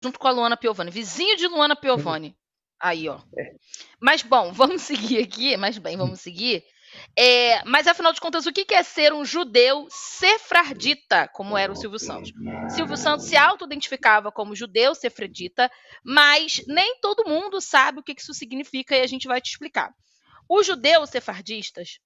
junto com a Luana Piovani, vizinho de Luana Sim. Piovani. Aí, ó. É. Mas, bom, vamos seguir aqui. Mas, bem, vamos seguir. Mas, afinal de contas, o que é ser um judeu sefardita, como era o Silvio Santos? Silvio Santos se auto-identificava como judeu sefardita, mas nem todo mundo sabe o que isso significa e a gente vai te explicar. Os judeus sefardistas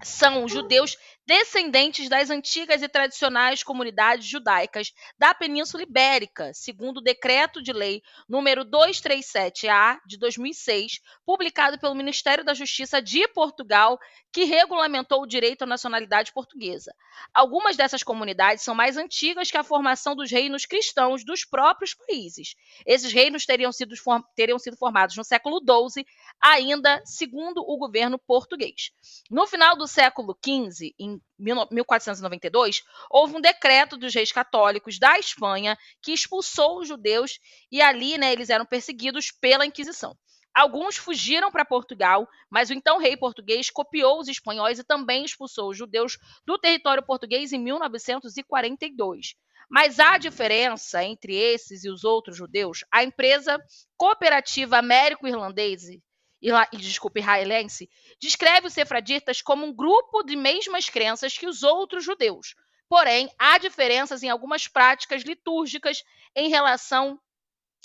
são judeus descendentes das antigas e tradicionais comunidades judaicas da Península Ibérica, segundo o Decreto de Lei número 237-A de 2006, publicado pelo Ministério da Justiça de Portugal, que regulamentou o direito à nacionalidade portuguesa. Algumas dessas comunidades são mais antigas que a formação dos reinos cristãos dos próprios países. Esses reinos teriam sido formados no século XII, ainda segundo o governo português. No final do século XV, em 1492, houve um decreto dos reis católicos da Espanha que expulsou os judeus e ali, né, eles eram perseguidos pela Inquisição. Alguns fugiram para Portugal, mas o então rei português copiou os espanhóis e também expulsou os judeus do território português em 1942. Mas há diferença entre esses e os outros judeus. A empresa cooperativa américo-irlandesa israelense, descreve os sefraditas como um grupo de mesmas crenças que os outros judeus. Porém, há diferenças em algumas práticas litúrgicas em relação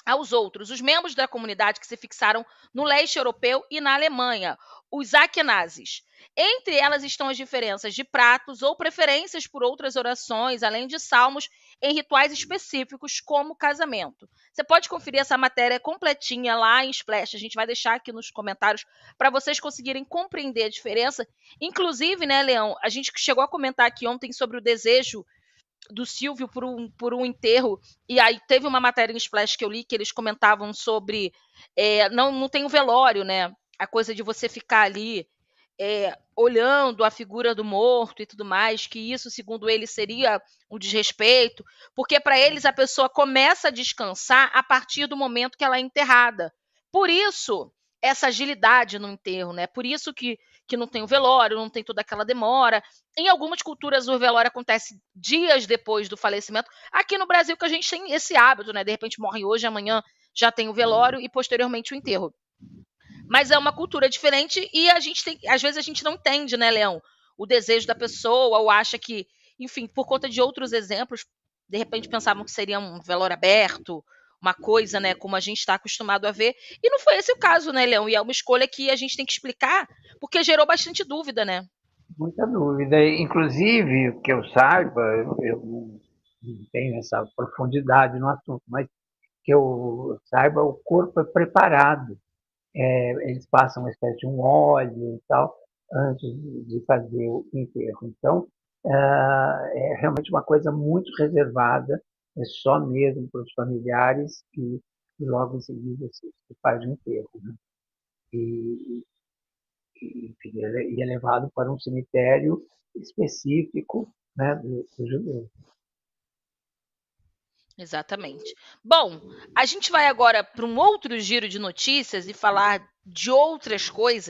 aos outros. Os membros da comunidade que se fixaram no leste europeu e na Alemanha, os Akenazes. Entre elas estão as diferenças de pratos ou preferências por outras orações, além de salmos em rituais específicos, como casamento. Você pode conferir essa matéria completinha lá em Splash, a gente vai deixar aqui nos comentários para vocês conseguirem compreender a diferença. Inclusive, né, Leão, a gente chegou a comentar aqui ontem sobre o desejo do Silvio por um enterro, e aí teve uma matéria em Splash que eu li que eles comentavam sobre não tem o velório, né? A coisa de você ficar ali olhando a figura do morto e tudo mais, que isso, segundo eles, seria um desrespeito, porque para eles a pessoa começa a descansar a partir do momento que ela é enterrada. Por isso, essa agilidade no enterro, né? Por isso que não tem o velório, não tem toda aquela demora. Em algumas culturas, o velório acontece dias depois do falecimento. Aqui no Brasil, que a gente tem esse hábito, né? De repente morre hoje, amanhã já tem o velório e posteriormente o enterro. Mas é uma cultura diferente e às vezes a gente não entende, né, Leão? O desejo da pessoa, ou acha que, enfim, por conta de outros exemplos, de repente pensavam que seria um velório aberto, uma coisa, né, como a gente está acostumado a ver. E não foi esse o caso, né, Leão? E é uma escolha que a gente tem que explicar, porque gerou bastante dúvida, né? Muita dúvida. Inclusive, que eu saiba, eu não tenho essa profundidade no assunto, mas que eu saiba, o corpo é preparado. Eles passam uma espécie de um óleo e tal, antes de fazer o enterro. Então, é realmente uma coisa muito reservada, é só mesmo para os familiares que logo em seguida se faz o enterro. Né? E, enfim, ele é levado para um cemitério específico, né, do judeu. Exatamente. Bom, a gente vai agora para um outro giro de notícias e falar de outras coisas.